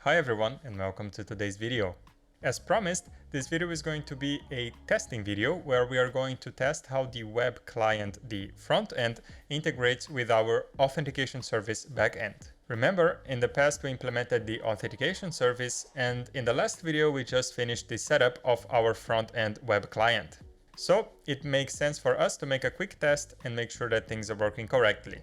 Hi everyone and welcome to today's video. As promised, this video is going to be a testing video where we are going to test how the web client, the front end, integrates with our authentication service backend. Remember, in the past we implemented the authentication service, and in the last video we just finished the setup of our front end web client. So it makes sense for us to make a quick test and make sure that things are working correctly.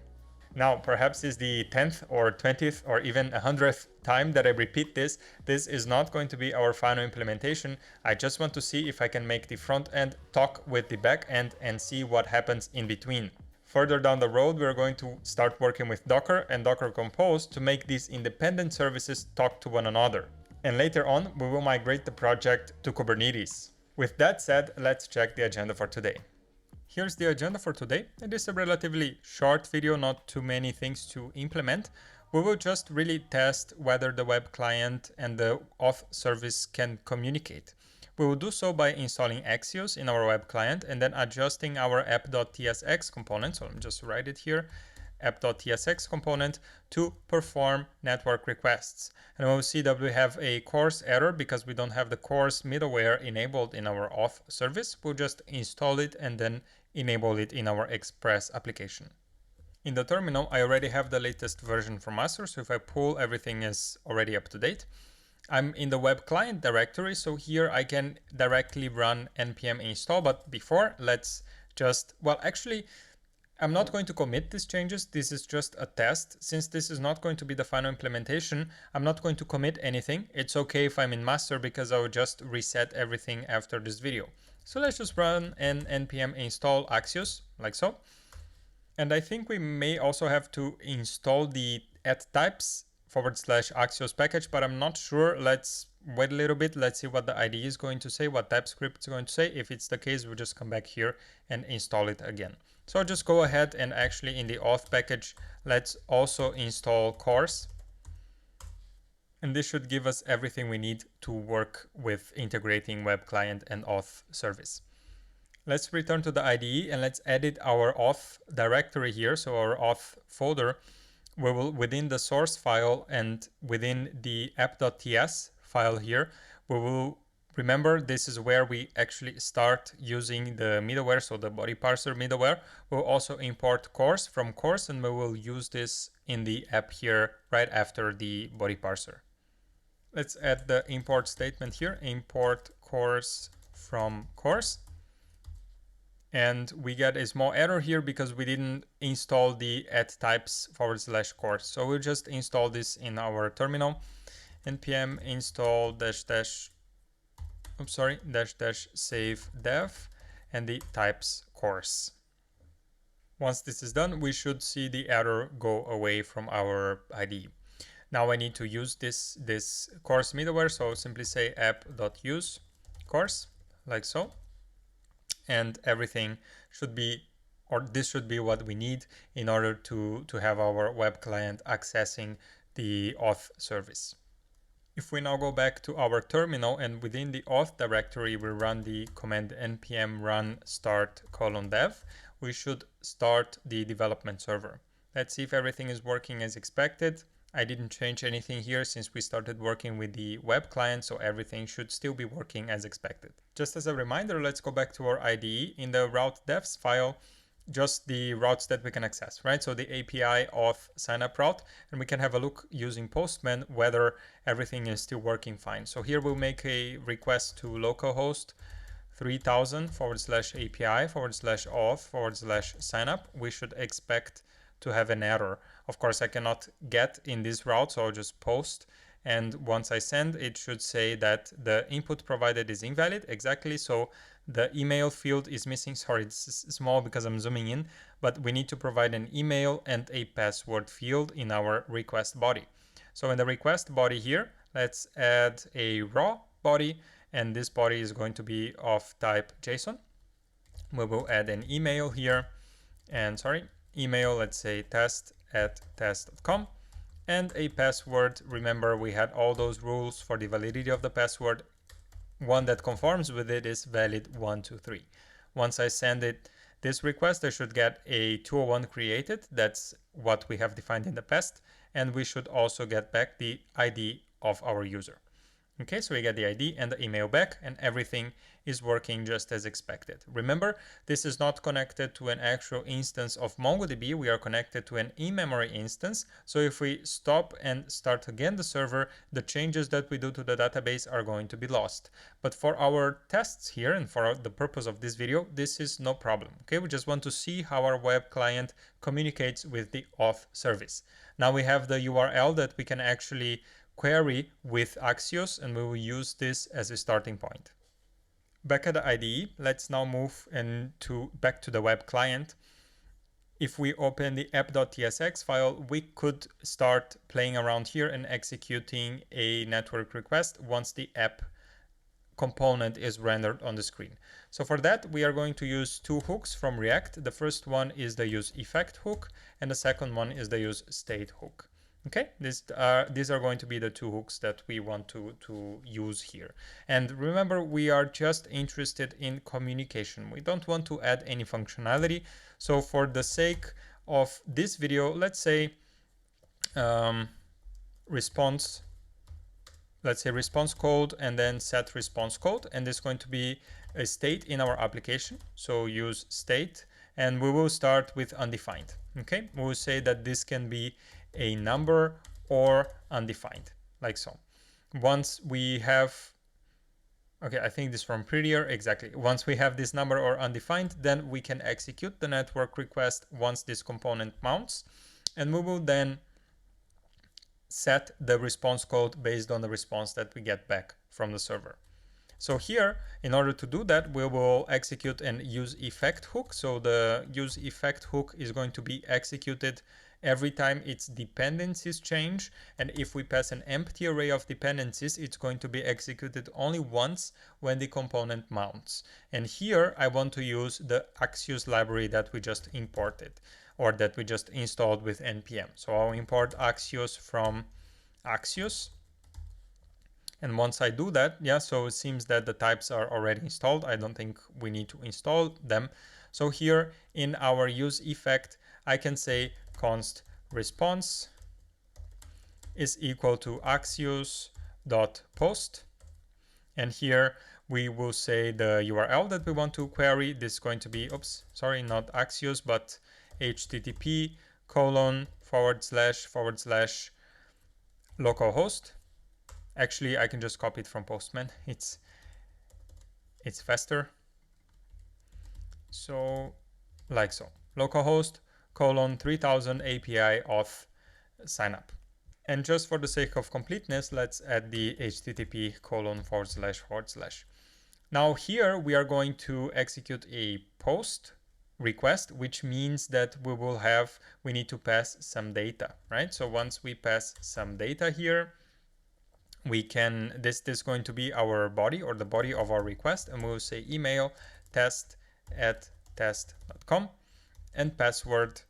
Now, perhaps it's the 10th or 20th or even 100th time that I repeat this. This is not going to be our final implementation. I just want to see if I can make the front end talk with the back end and see what happens in between. Further down the road, we're going to start working with Docker and Docker Compose to make these independent services talk to one another. And later on, we will migrate the project to Kubernetes. With that said, let's check the agenda for today. Here's the agenda for today. It is a relatively short video, not too many things to implement. We will just really test whether the web client and the auth service can communicate. We will do so by installing Axios in our web client and then adjusting our app.tsx component. So let me just write it here. App.tsx component to perform network requests. And we'll see that we have a CORS error because we don't have the CORS middleware enabled in our auth service. We'll just install it and then enable it in our Express application. In the terminal, I already have the latest version from master, so if I pull, everything is already up to date. I'm in the web client directory, so here I can directly run npm install, but before, let's just, well, actually, I'm not going to commit these changes. This is just a test. Since this is not going to be the final implementation, I'm not going to commit anything. It's okay if I'm in master because I will just reset everything after this video. So let's just run an npm install axios like so. And I think we may also have to install the @types /axios package, but I'm not sure. Let's wait a little bit. Let's see what the IDE is going to say, what TypeScript is going to say. If it's the case, we'll just come back here and install it again. So I'll just go ahead and actually in the auth package, let's also install CORS. And this should give us everything we need to work with integrating web client and auth service. Let's return to the IDE and let's edit our auth directory here. So our auth folder, we will within the source file and within the app.ts file here, we will remember this is where we actually start using the middleware, so the body parser middleware. We'll also import CORS from CORS and we will use this in the app here right after the body parser. Let's add the import statement here, import CORS from CORS. And we get a small error here because we didn't install the @types /CORS. So we'll just install this in our terminal. npm install save dev and the types CORS. Once this is done, we should see the error go away from our IDE. Now I need to use this CORS middleware, so simply say app.use CORS like so. And everything should be, or this should be what we need in order to have our web client accessing the auth service. If we now go back to our terminal and within the auth directory, we run the command npm run start :dev, we should start the development server. Let's see if everything is working as expected. I didn't change anything here since we started working with the web client, so everything should still be working as expected. Just as a reminder, let's go back to our IDE. In the route devs file, just the routes that we can access, right? So the API auth signup route, and we can have a look using Postman whether everything is still working fine. So here we'll make a request to localhost 3000 /API /auth /signup. We should expect to have an error. Of course, I cannot get in this route, so I'll just post. And once I send, it should say that the input provided is invalid. Exactly. So the email field is missing. Sorry, it's small because I'm zooming in, but we need to provide an email and a password field in our request body. So in the request body here, let's add a raw body, and this body is going to be of type JSON. We will add an email here, and email, let's say test@test.com, and a password. Remember, we had all those rules for the validity of the password. One that conforms with it is valid 123. Once I send it this request, I should get a 201 created. That's what we have defined in the past. And we should also get back the ID of our user. Okay, so we get the ID and the email back, and everything is working just as expected. Remember, this is not connected to an actual instance of MongoDB. We are connected to an in-memory instance. So if we stop and start again the server, the changes that we do to the database are going to be lost. But for our tests here and for the purpose of this video, this is no problem. Okay, we just want to see how our web client communicates with the auth service. Now we have the URL that we can actually query with Axios, and we will use this as a starting point. Back at the IDE, let's now move back to the web client. If we open the app.tsx file, we could start playing around here and executing a network request once the app component is rendered on the screen. So for that, we are going to use two hooks from React. The first one is the use effect hook, and the second one is the use state hook. Okay, these are going to be the two hooks that we want to use here. And remember, we are just interested in communication. We don't want to add any functionality. So for the sake of this video, let's say response code and then set response code. And this is going to be a state in our application. So use state, and we will start with undefined. Okay, we will say that this can be a number or undefined, like so. Once we have, okay, I think this from prettier, exactly. Once we have this number or undefined, then we can execute the network request once this component mounts, and we will then set the response code based on the response that we get back from the server. So here, in order to do that, we will execute an use effect hook. So the use effect hook is going to be executed every time its dependencies change, and if we pass an empty array of dependencies, it's going to be executed only once when the component mounts. And here I want to use the Axios library that we just imported, or that we just installed with npm. So I'll import Axios from Axios. And once I do that, yeah, so it seems that the types are already installed. I don't think we need to install them. So here in our use effect, I can say const response is equal to axios.post. And here we will say the URL that we want to query. This is going to be, oops, sorry, not Axios, but http:// Actually, I can just copy it from Postman. It's faster. So like so, localhost 3000 API auth sign up. And just for the sake of completeness, let's add the http://. Now here we are going to execute a post request, which means that we need to pass some data, right? So once we pass some data here, we can, this is going to be our body, or the body of our request, and we'll say email test@test.com, and password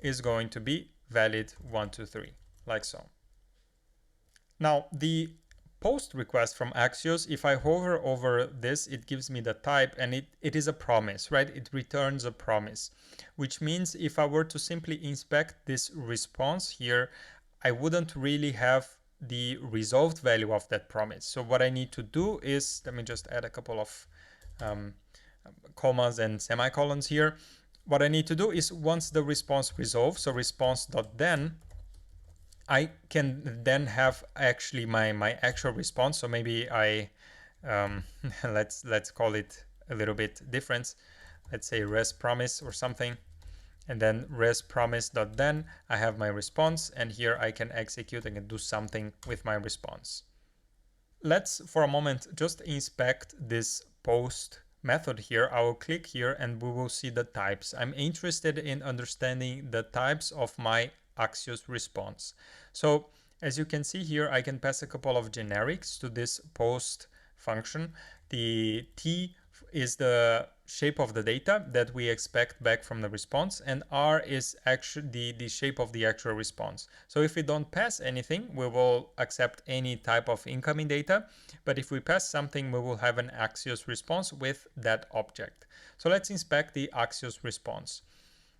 is going to be valid123, like so. Now the post request from Axios, if I hover over this, it gives me the type, and it is a promise, right? It returns a promise, which means if I were to simply inspect this response here, I wouldn't really have the resolved value of that promise. So what I need to do is, let me just add a couple of commas and semicolons here. What I need to do is, once the response resolves, so response.then, I can then have actually my actual response. So maybe I let's call it a little bit different. Let's say res promise or something, and then res promise.then I have my response, and here I can execute and do something with my response. Let's for a moment just inspect this post method here. I will click here and we will see the types. I'm interested in understanding the types of my Axios response. So as you can see here, I can pass a couple of generics to this post function. The T is the shape of the data that we expect back from the response, and R is actually the shape of the actual response. So if we don't pass anything, we will accept any type of incoming data, but if we pass something, we will have an Axios response with that object. So let's inspect the Axios response.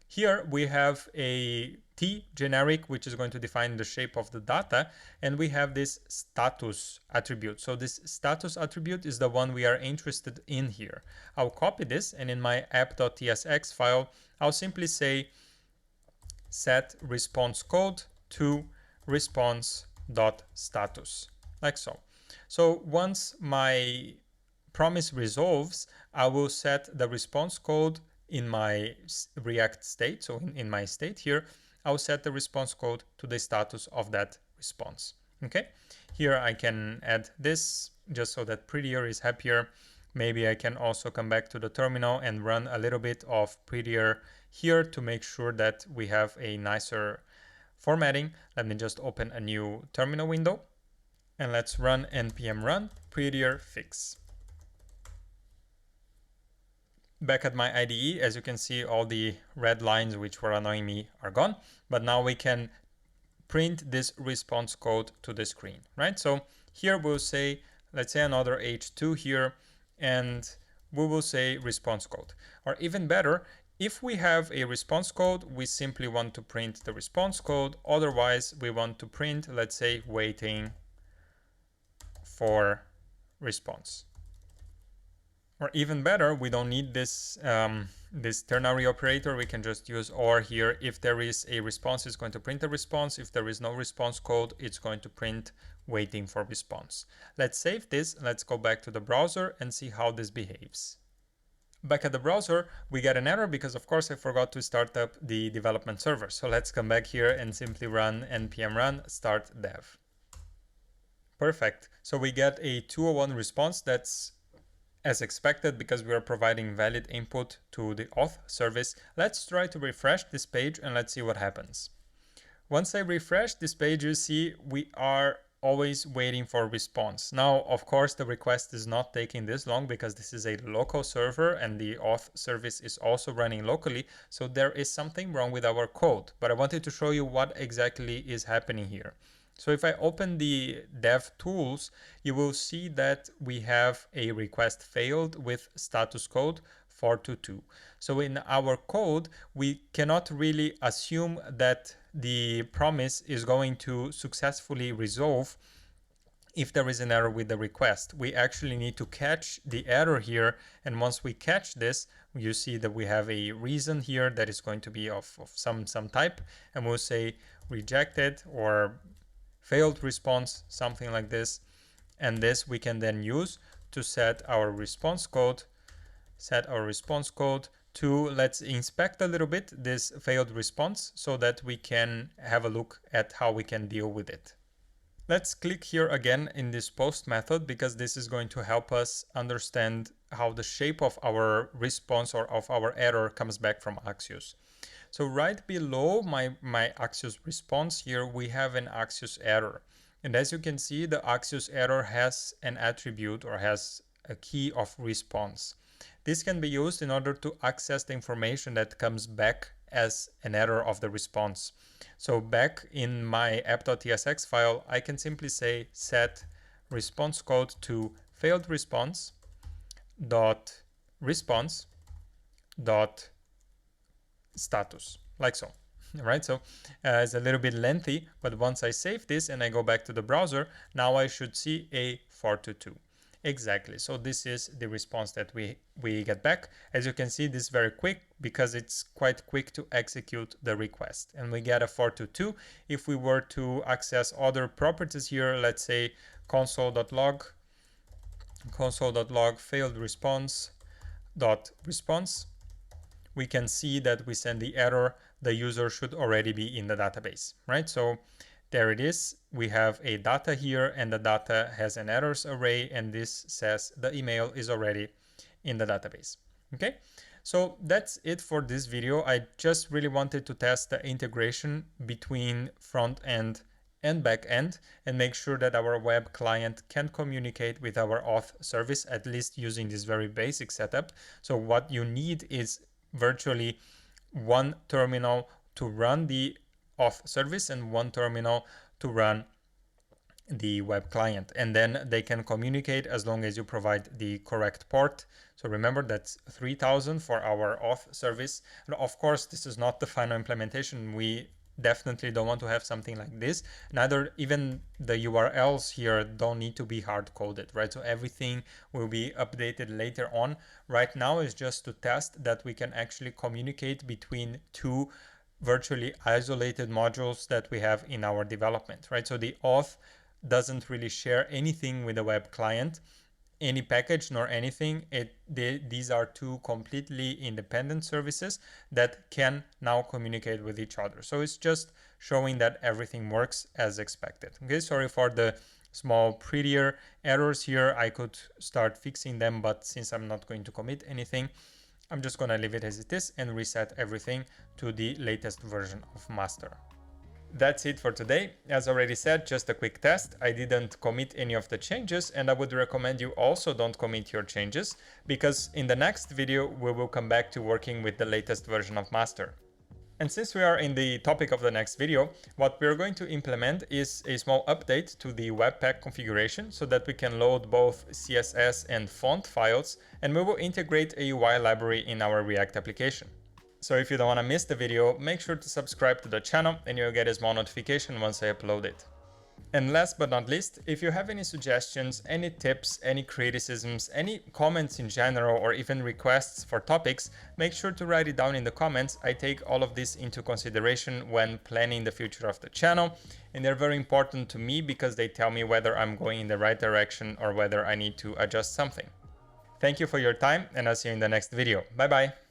Here we have a T generic, which is going to define the shape of the data, and we have this status attribute. So this status attribute is the one we are interested in here. I'll copy this, and in my app.tsx file, I'll simply say set response code to response.status, like so. So once my promise resolves, I will set the response code in my React state. So in my state here, I'll set the response code to the status of that response. Okay, here I can add this just so that prettier is happier. Maybe I can also come back to the terminal and run a little bit of prettier here to make sure that we have a nicer formatting. Let me just open a new terminal window and let's run npm run prettier fix. Back at my IDE, as you can see, all the red lines which were annoying me are gone, but now we can print this response code to the screen, right? So here we'll say, let's say another h2 here, and we will say response code. Or even better, if we have a response code, we simply want to print the response code. Otherwise, we want to print, let's say, waiting for response. Or even better, we don't need this this ternary operator. We can just use or here. If there is a response, it's going to print a response. If there is no response code, it's going to print waiting for response. Let's save this. Let's go back to the browser and see how this behaves. Back at the browser, we get an error because, of course, I forgot to start up the development server. So let's come back here and simply run npm run start dev. Perfect. So we get a 201 response. That's as expected because we are providing valid input to the auth service. Let's try to refresh this page and let's see what happens. Once I refresh this page, you see we are always waiting for response. Now, of course, the request is not taking this long because this is a local server and the auth service is also running locally. So there is something wrong with our code, but I wanted to show you what exactly is happening here. So if I open the dev tools, you will see that we have a request failed with status code 422. So in our code, we cannot really assume that the promise is going to successfully resolve if there is an error with the request. We actually need to catch the error here. And once we catch this, you see that we have a reason here that is going to be of some type. And we'll say rejected or failed response, something like this. And this we can then use to set our response code to, let's inspect a little bit this failed response so that we can have a look at how we can deal with it. Let's click here again in this post method because this is going to help us understand how the shape of our response or of our error comes back from Axios. So right below my Axios response here, we have an Axios error. And as you can see, the Axios error has an attribute or has a key of response. This can be used in order to access the information that comes back as an error of the response. So back in my app.tsx file, I can simply say set response code to failed response dot response dot status, like so. Right, so it's a little bit lengthy, but once I save this and I go back to the browser, now I should see a 422. Exactly. So this is the response that we get back. As you can see, this is very quick because it's quite quick to execute the request. And we get a 422. If we were to access other properties here, let's say console.log failed response dot response, we can see that we send the error. The user should already be in the database, right? So there it is. We have a data here and the data has an errors array, and this says the email is already in the database. Okay, so that's it for this video. I just really wanted to test the integration between front end and back end and make sure that our web client can communicate with our auth service, at least using this very basic setup. So what you need is virtually one terminal to run the auth service and one terminal to run the web client, and then they can communicate as long as you provide the correct port. So remember, that's 3000 for our auth service. And of course, this is not the final implementation. We definitely don't want to have something like this. Neither even the URLs here don't need to be hard coded, right? So everything will be updated later on. Right now is just to test that we can actually communicate between two virtually isolated modules that we have in our development, right? So the auth doesn't really share anything with the web client, any package nor anything. These are two completely independent services that can now communicate with each other. So it's just showing that everything works as expected. Okay, sorry for the small prettier errors here. I could start fixing them, but since I'm not going to commit anything, I'm just gonna leave it as it is and reset everything to the latest version of master. That's it for today. As already said, just a quick test. I didn't commit any of the changes, and I would recommend you also don't commit your changes, because in the next video we will come back to working with the latest version of master. And since we are in the topic of the next video, what we're going to implement is a small update to the Webpack configuration so that we can load both CSS and font files, and we will integrate a UI library in our React application. So if you don't want to miss the video, make sure to subscribe to the channel and you'll get a small notification once I upload it. And last but not least, if you have any suggestions, any tips, any criticisms, any comments in general, or even requests for topics, make sure to write it down in the comments. I take all of this into consideration when planning the future of the channel, and they're very important to me because they tell me whether I'm going in the right direction or whether I need to adjust something. Thank you for your time, and I'll see you in the next video. Bye bye.